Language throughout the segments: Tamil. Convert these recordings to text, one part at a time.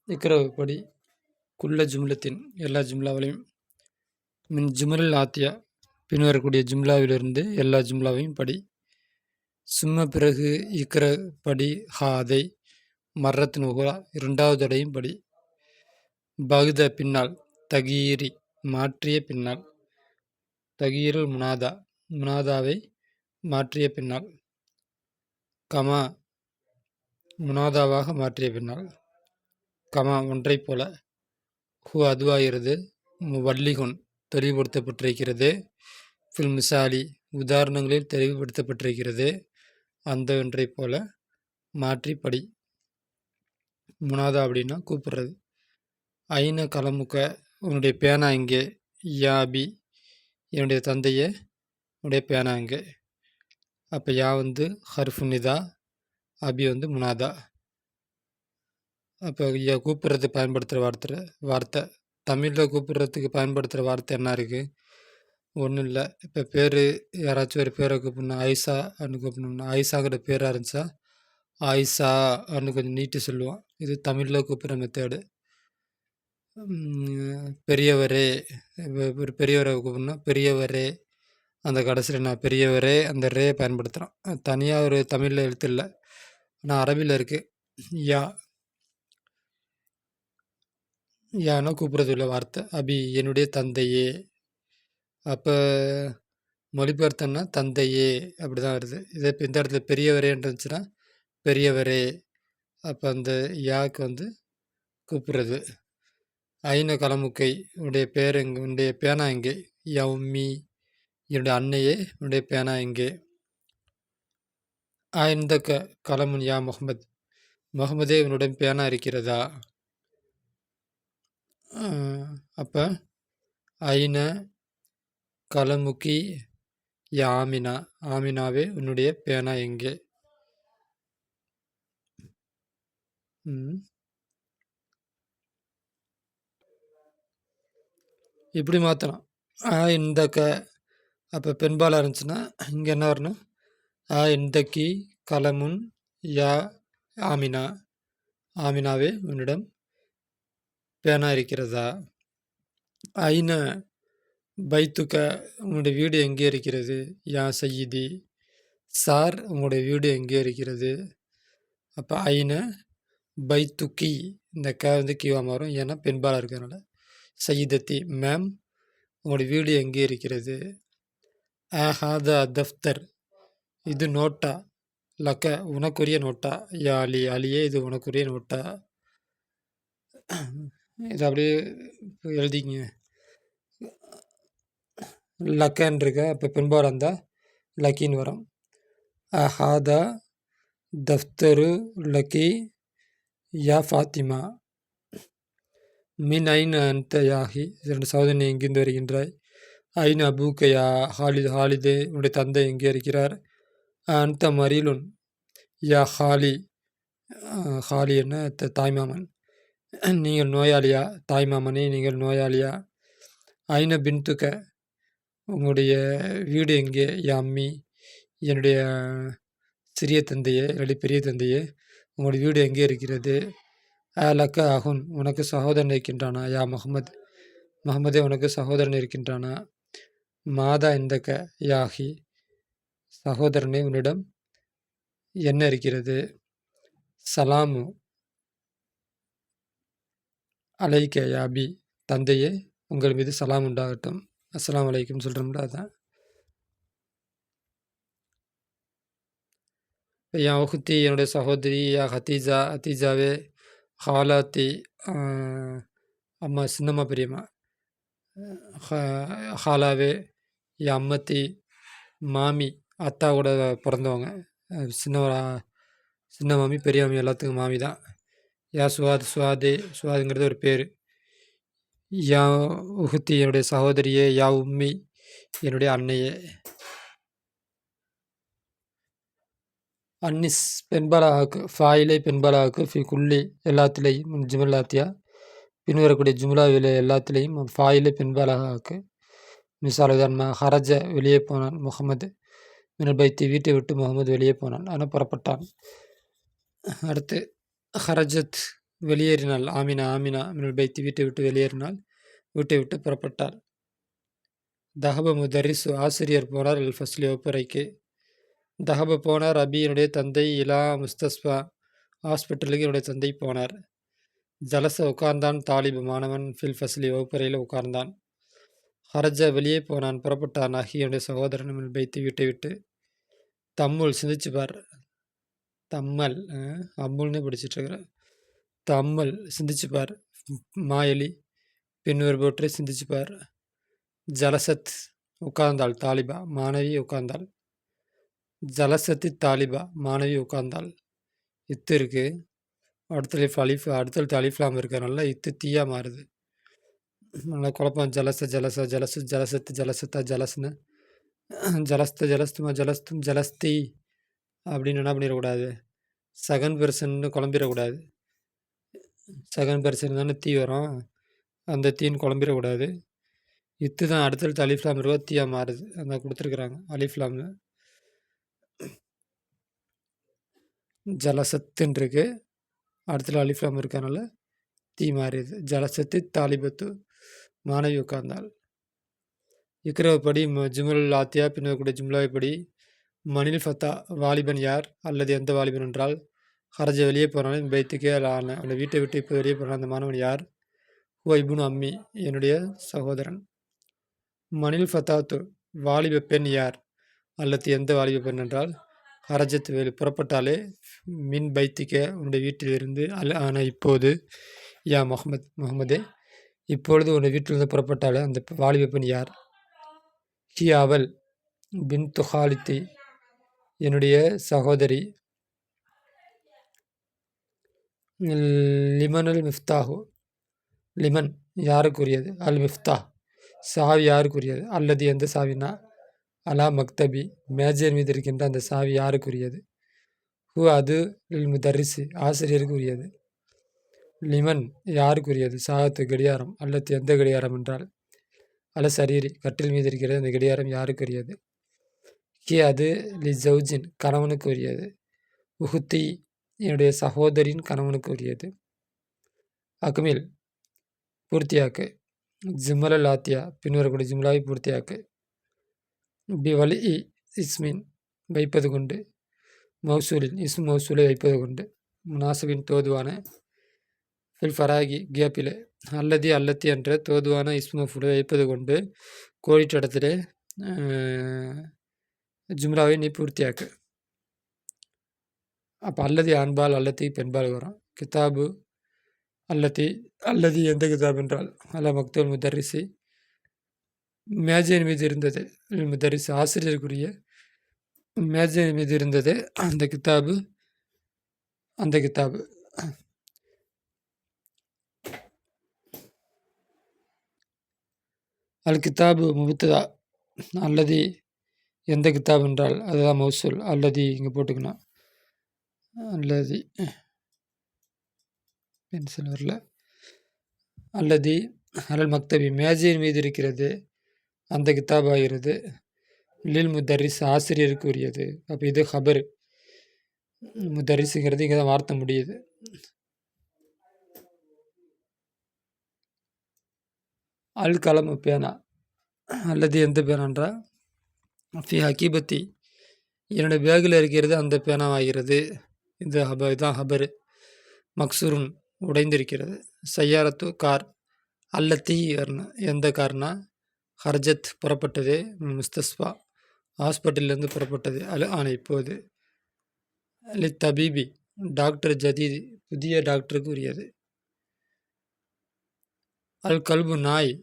இக்ரவுப்படி குல்ல ஜும்லத்தின் எல்லா ஜும்லாவிலையும் மின் ஜுமலில் ஆத்தியா பின்வரக்கூடிய ஜும்லாவிலிருந்து எல்லா ஜும்லாவையும் படி. சும்ம பிறகு இக்ர படி ஹாதை மர்ரத்தின் உகுரா இரண்டாவது தடையும் படி. பகுத பின்னால் தகீரி மாற்றிய பின்னால் தகீருல் முனாதா முனாதாவை மாற்றிய பின்னால் கமா முனாதாவாக மாற்றிய பின்னால் கமா ஒன்றை போல ஹூ அதுவாகிறது வல்லிகுன் தெளிவுபடுத்தப்பட்டிருக்கிறது ஃபில் மிசாலி உதாரணங்களில் தெளிவுபடுத்தப்பட்டிருக்கிறது அந்த ஒன்றை போல மாற்றி படி. முனாதா அப்படின்னா கூப்பிடுறது. ஐன கலமுக்க உன்னுடைய பேனா இங்கே யாபி என்னுடைய தந்தையே உன்னுடைய பேனா இங்கே. அப்போ யா ஹர்ஃபுனிதா அபி முனாதா. அப்போ கூப்பிட்றதுக்கு பயன்படுத்துகிற வார்த்தை தமிழில் கூப்பிட்றதுக்கு பயன்படுத்துகிற வார்த்தை என்ன இருக்குது? ஒன்றும் இல்லை. இப்போ பேர் யாராச்சும் ஒரு பேரை கூப்பிடணும், ஆயிஷா அன்னு கூப்பிடணும்னா ஆயிஷாங்கிற பேராக இருந்துச்சா ஆயிஷா அன்னு கொஞ்சம் நீட்டு சொல்லுவான். இது தமிழில் கூப்பிட்ற மெத்தேடு. பெரியவரே ஒரு பெரியவரை கூப்பிடணும், பெரியவரே அந்த கடைசியில் நான் பெரியவரே அந்த ரே பயன்படுத்துகிறான். தனியாக ஒரு தமிழில் எழுத்து இல்லை, ஆனால் அரபியில் இருக்குது. யா யானா கூப்பிட்றது உள்ள வார்த்தை. அபி என்னுடைய தந்தையே. அப்போ மொழிபெயர்த்தோன்னா தந்தையே அப்படி தான் வருது. இதே இப்போ இந்த இடத்துல பெரியவரேன்னு இருந்துச்சுன்னா பெரியவரே. அப்போ அந்த யாவுக்கு கூப்பிட்றது. ஐன கலமுக்கை உன்னுடைய பேர் எங்கே, உன்னுடைய பேனா எங்கே? யா உம்மி என்னுடைய அன்னையே உன்னுடைய பேனா எங்கே? இந்த கலமுன் யா முகமது முகமதே உன்னுடைய பேனா இருக்கிறதா? அப்போ ஐன கலமுக்கி யா ஆமினா ஆமினாவே உன்னுடைய பேனா எங்கே? இப்படி மாற்றலாம். இந்த அப்போ பெண்பாலாக இருந்துச்சுன்னா இங்கே என்ன வரணும்? இந்தக்கி கலமுன் யா ஆமினா ஆமினாவே உன்னிடம் பேனா இருக்கிறதா? ஐன பைத்துக்க உங்களுடைய வீடு எங்கே இருக்கிறது? யா சையீதி சார் உங்களுடைய வீடு எங்கே இருக்கிறது? அப்போ ஐன பைத்துக்கி இந்த கீவா மாறும், ஏன்னா பெண்பாலாக இருக்கிறதுனால. சையீதத்தி மேம் உங்களுடைய வீடு எங்கே இருக்கிறது? ஹாதா தஃப்தர் இது நோட்டா லக்க உனக்குரிய நோட்டா? யா அலி அலியே இது உனக்குரிய நோட்டா? இது அப்படியே எழுதிங்க. லக்கன் இருக்க இப்போ பெண்பாலாக இருந்தால் லக்கின்னு வரும். ஹாதா தஃப்தரு லக்கி யா ஃபாத்திமா. மின் ஐன் அந்த யாஹி இரண்டு சகோதரனை எங்கிருந்து வருகின்றாய்? ஐன் அபூக்க யா ஹாலித் ஹாலிதே உன்னுடைய தந்தை எங்கே இருக்கிறார்? அந்த மரீலுன் யா ஹாலி ஹாலி என்ன தாய்மாமன் நீங்கள் நோயாளியா? தாய்மாமனே நீங்கள் நோயாளியா? ஐன பின்துக்க உங்களுடைய வீடு எங்கே? யா அம்மி என்னுடைய சிறிய தந்தையே என்னுடைய பெரிய தந்தையே உங்களுடைய வீடு எங்கே இருக்கிறது? லக்க அஹுன் உனக்கு சகோதரன் இருக்கின்றானா? யா முகமது முகமதே உனக்கு சகோதரன் இருக்கின்றானா? மாதா இந்தக்க யாஹி சகோதரனே உன்னிடம் என்ன இருக்கிறது? சலாமு அலைக்க யாபி தந்தையே உங்கள் மீது சலாம் உண்டாகட்டும். அஸ்ஸலாமு அலைக்கும் சொல்கிறோம்ல அதான். யா உஹ்தி என்னுடைய சகோதரி. யா ஹத்தீஜா ஹத்தீஜாவே. ஹாலாத்தி அம்மா சின்னம்மா பெரியம்மா. ஹாலாவே. யா அம்மத்தி மாமி அத்தா கூட பிறந்தவங்க. சின்ன மாமி பெரிய மாமி எல்லாத்துக்கும் மாமி தான். யா சுவாத் சுவாதே சுவாதுங்கிறது ஒரு பேர். யா உஹ்தி என்னுடைய சகோதரியே. யா உம்மி என்னுடைய அன்னையே. அன்னிஸ் பெண்பாலாக்கு ஃபாயிலை பெண்பாலாக்கு ஃபி குள்ளி எல்லாத்துலேயும் ஜுமல்லாத்தியா பின்வரக்கூடிய ஜும்லாவில் எல்லாத்துலேயும் ஃபாயிலை பெண்பாலாக ஆக்கு. மிசால் உதாரணமாக ஹரஜ வெளியே போனான் முகமது மினல் பைத்தி வீட்டை விட்டு முகமது வெளியே போனான் ஆனால் புறப்பட்டான். அடுத்து ஹரஜத் வெளியேறினாள். ஆமினா ஆமினா மினல் பைத்தி வீட்டை விட்டு வெளியேறினாள். வீட்டை விட்டு புறப்பட்டார். தஹப முதரிசு ஆசிரியர் போனார். அல் ஃபஸ்லி வகுப்பறைக்கு. தஹப போனார். அபி என்னுடைய தந்தை. இலா முஸ்தஸ்பா ஹாஸ்பிட்டலுக்கு என்னுடைய தந்தை போனார். ஜலச உட்கார்ந்தான். தாலிபு மாணவன். ஃபில் ஃபஸ்லி வகுப்பறையில் உட்கார்ந்தான். ஹரஜ வெளியே போனான். புறப்பட்டான். அஹி என்னுடைய சகோதரன் மினல் பைத்தி வீட்டை விட்டு. தம்முல் சிந்திச்சுப்பார். தம்மல் அம்முல்னு படிச்சுட்ருக்கிறேன். தம்மல் சிந்திச்சுப்பார். மாயலி பின்வர் போற்றை சிந்திச்சுப்பார். ஜலசத் உட்கார்ந்தாள். தாலிபா மாணவி உட்கார்ந்தாள். ஜலசத்தி தாலிபா மாணவி உட்கார்ந்தாள். இத்து இருக்கு. அடுத்த அலிஃப்லாம் இருக்கிறனால இத்து தீயா மாறுது. நல்லா குழப்பம். ஜலச ஜலச ஜலசு ஜலசத்து ஜலசத்தா ஜலஸ்னு ஜலஸ்த ஜலஸ்துமா ஜலஸ்தும் ஜலஸ்தி அப்படின்னு என்ன பண்ணிடக்கூடாது. செகண்ட் பெர்சன்னு குழம்பிடக்கூடாது. செகண்ட் பெர்சன் தானே தீ வரும். அந்த தீன்னு குழம்பிடக்கூடாது. இத்து தான் அடுத்தடுத்து அலிஃப்லாம் இருக்கோ தீயா மாறுது. அந்த கொடுத்துருக்குறாங்க அலிஃப்லாமில். ஜலசத்துன்னு இருக்கு. அடுத்த அலிஃப்லாம் இருக்கனால தீ மாறியது. ஜலசத்து தாலிபத்து மாணவி உட்கார்ந்தாள். இக்ரவப்படி ஜுமுல் ஆத்தியா பின்னக்கூடிய ஜும்லாவைப்படி மணில் ஃபத்தா வாலிபன் யார் அல்லது எந்த வாலிபன் என்றால் ஹரஜ வெளியே போனாலும் பைத்துக்கே ஆன அந்த வீட்டை விட்டு இப்போ வெளியே போனான் அந்த மாணவன் யார். ஹுவ இப்னு அம்மி என்னுடைய சகோதரன். மணில் ஃபத்தாத்து வாலிப பெண் யார் அல்லது எந்த வாலிப பெண் என்றால் ஹரஜத் வேலு புறப்பட்டாலே மின் பைத்திக்க உன்னுடைய வீட்டிலிருந்து ஆன இப்போது யா முகமதே இப்பொழுது உன்னுடைய வீட்டிலிருந்து புறப்பட்டாலே அந்த வாலிப பெண் யார். ஹி அவள் பின் துஹாலித்தி என்னுடைய சகோதரி. லிமன் அல் மிஃப்தாஹு லிமன் யாருக்குரியது. அல் மிஃப்தா சாவி யாருக்குரியது. அல்லது எந்த சாவினா அலா மக்தபி மேஜர் மீது இருக்கின்ற அந்த சாவி யாருக்குரியது. ஹூ அது முதரிசு ஆசிரியருக்கு உரியது. லிமன் யாருக்குரியது. சாகத்து கடியாரம் அல்லது எந்த கடியாரம் என்றால் அல்ல சரீரி கட்டில் மீது இருக்கிறது. அந்த கடியாரம் யாருக்குரியது. கே அது லி ஜவுஜின் கணவனுக்கு உரியது. உஹுத்தி என்னுடைய சகோதரின் கணவனுக்கு உரியது. அக்மில் பூர்த்தியாக்கு. ஜிம்மல லாத்தியா பின்வரக்கூடிய ஜிம்லாவை பூர்த்தியாக்கு. பிவலி இஸ்மின் வைப்பது கொண்டு. மௌசூலின் மௌசூலை வைப்பது கொண்டு. முனாசிபின் தோதுவான. ஃபில் ஃபராகி கேப்பில் அல்லதி அல்லத்தி என்ற தோதுவான மஃபூலை வைப்பது கொண்டு கோடிட்டடத்திலே ஜும்ராவை நீ பூர்த்தியாக்கு. அப்போ அல்லதி ஆண்பால் அல்லத்தி பெண்பால் வரும். கிதாபு அல்லத்தி அல்லதி எந்த கிதாப் என்றால் அல்ல மக்தூல் முதரிசி மேஜையின் மீது இருந்தது. முதரிசு ஆசிரியருக்குரிய மேஜையின் மீது இருந்தது அந்த கிதாபு. அல் கிதாபு முபத்ததா அல்லது எந்த கிதாப் என்றால் அதுதான் மௌசூல். அல்லது இங்கே போட்டுக்கணும். அல்லது பென்சில் வரல. அல்லது அலல் மக்தபி மேஜையின் மீது இருக்கிறது அந்த கிதாப் ஆகிறது. லில் முதரிஸ் ஆசிரியருக்கு உரியது. அப்போ இது ஹபர். முதரிசுங்கிறது இங்கே தான் வார்த்தை முடியுது. அல் கலமு பேனா அல்லது எந்த பேனான்றா ஃபி ஹக்கீபத்தி என்னுடைய பேக்கில் இருக்கிறது அந்த பேனாவாகிறது. இந்த இதுதான் ஹபர். மக்சூருன் உடைந்திருக்கிறது. சையாரத்து கார். அல்லத்தி எந்த கார்னா ஹர்ஜத் புறப்பட்டது. முஸ்தஸ்பா ஹாஸ்பிட்டல்லேருந்து புறப்பட்டது. ஆனால் இப்போது அலி தபீபி டாக்டர் ஜதீது புதிய டாக்டருக்கு உரியது. அல் கல்பு நாய்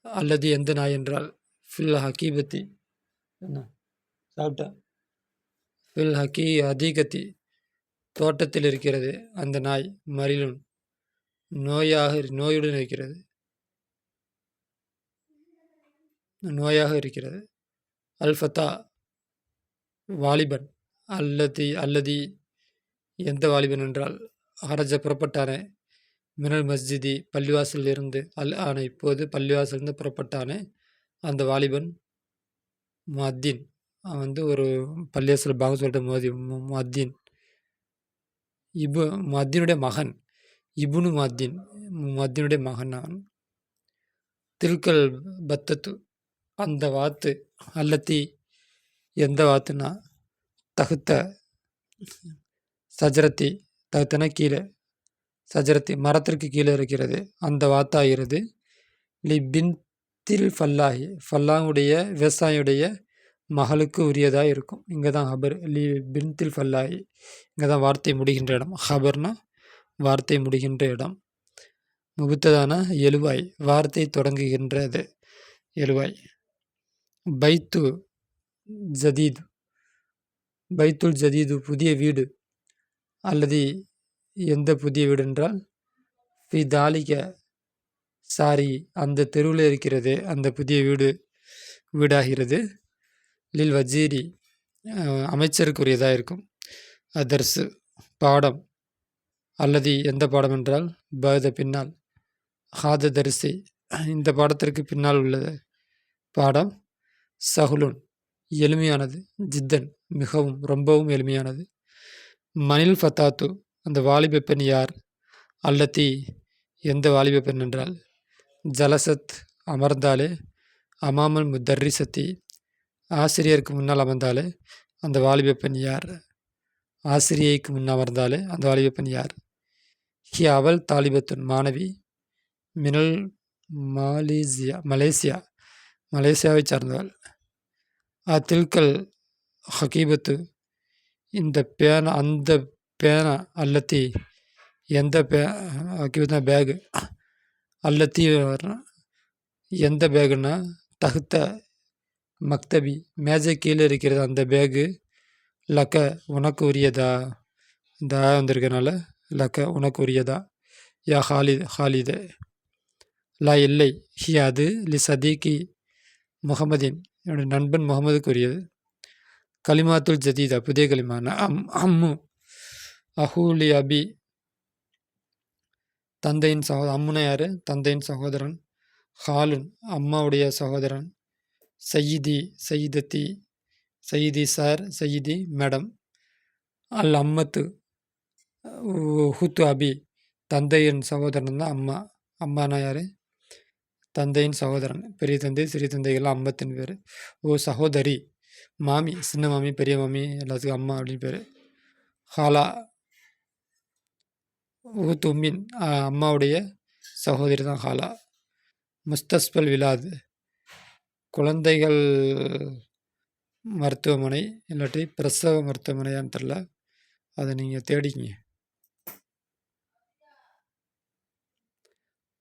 அல்லது எந்த நாய் என்றால் ஃபில் ஹக்கீபத்தி என்ன சாப்பிட்டா ஃபில் ஹக்கி அதீகத்தி தோட்டத்தில் இருக்கிறது அந்த நாய். மரிலுன் நோயுடன் இருக்கிறது. அல் ஃபத்தா வாலிபன். அல்லதி எந்த வாலிபன் என்றால் ஹரஜ புறப்பட்டானே மினல் மஸ்ஜிதி பள்ளிவாசலில் இருந்து ஆன இப்போது பள்ளிவாசலிருந்து புறப்பட்டானே அந்த வாலிபன். முஅத்தின் அவன் ஒரு பள்ளிவாசல் பாங்க சொல்லிட்டு முஅத்தின் முஅத்தினுடைய மகன். இபுனு முஅத்தின், முஅத்தினுடைய மகன் அவன். தில்கல் பத்தத்து, அந்த வாத்து, அல்லத்தி, எந்த வாத்துனா, தகுத்த சஜரத்தி, தகுத்தன கீழே, சஜரத்தி மரத்திற்கு கீழே இருக்கிறது, அந்த வாத்தாகிறது. லி பின்தில் ஃபல்லாஹி, ஃபல்லாஹுடைய விவசாயியுடைய மகளுக்கு உரியதாக இருக்கும். இங்கே தான் ஹபர். லி பின்தில் ஃபல்லாஹி, இங்கே தான் வார்த்தை முடிகின்ற இடம். ஹபர்னா வார்த்தை முடிகின்ற இடம். முகுத்ததான எழுவாய், வார்த்தை தொடங்குகின்றது எழுவாய். பைத்து ஜதீத், பைத்துல் ஜதீது, புதிய வீடு. அல்லது எந்த புதிய வீடு என்றால், ஃபி தாலிக சாரி, அந்த தெருவில் இருக்கிறது, அந்த புதிய வீடு வீடாகிறது. லில் வஜீரி, அமைச்சருக்குரியதாக இருக்கும். அதர்சு, பாடம். அல்லது எந்த பாடம் என்றால், பத பின்னால். ஹாத தரிசி, இந்த பாடத்திற்கு பின்னால் உள்ளது பாடம். சஹுலுன், எளிமையானது. ஜித்தன், மிகவும் ரொம்பவும் எளிமையானது. மணில் ஃபத்தாத்து, அந்த வாலிப பெண் யார்? அல்லத்தி, எந்த வாலிப பெண் என்றால், ஜலசத், அமர்ந்தாலே, அமாமல் முத்தர்ரிசத்தி, ஆசிரியருக்கு முன்னால் அமர்ந்தாலே அந்த வாலிப பெண் யார்? ஆசிரியைக்கு முன் அமர்ந்தாலே அந்த வாலிப பெண் யார்? ஹி அவள் தாலிபத்துன், மாணவி. மினல் மாலேசியா, மலேசியா, மலேசியாவை சார்ந்தவள். தில்கல் ஹகீபத்து, இந்த பேனா, அந்த பேனா. அல்லத்தி, எந்த ஹகீபத்னா பேகு. அல்லத்தி எந்த பேகுன்னா, தகுத்த மக்தபி, மேஜை கீழே இருக்கிறது அந்த பேகு. லக்க, உனக்கு உரியதா. இந்த வந்திருக்கனால லக்க, உனக்கு உரியதா. யா ஹாலித், ஹாலிதே. லா, இல்லை. ஹி, அது. லி சதீகி முகமதின், என்னுடைய நண்பன் முகமதுக்கு உரியது. கலிமாத்துல் ஜதீதா, புதிய கலிமான. அம்மு அஹூலி அபி, தந்தையின் சகோதரன். அம்முனா யாரு? தந்தையின் சகோதரன். ஹாலுன், அம்மாவுடைய சகோதரன். சையிதி, சையிதத்தி, சையிதி சார், சையிதி மேடம். அல் அம்மத்து ஹுத்து அபி, தந்தையின் சகோதரன் தான் அம்மா. அம்மானா யாரு? தந்தையின் சகோதரன். பெரிய தந்தை, சிறிய தந்தைகள்லாம் அம்மத்தின் பேர். ஓ சகோதரி, மாமி, சின்ன மாமி, பெரிய மாமி, எல்லாத்துக்கும் அம்மா அப்படின்னு பேர். ஹாலா ஊத் உம்மின், அம்மாவுடைய சகோதரி தான் ஹாலா. முஸ்தஸ்பல் விலாது, குழந்தைகள் மருத்துவமனை, இல்லாட்டி பிரசவ மருத்துவமனையான்னு தெரில, அதை நீங்கள் தேடிக்கிங்க.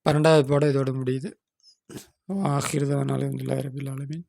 12வது பாடம் இதோட முடியுது. ஆஹிர் தஅவானா அல்ஹம்துலில்லாஹி ரப்பில் ஆலமீன்.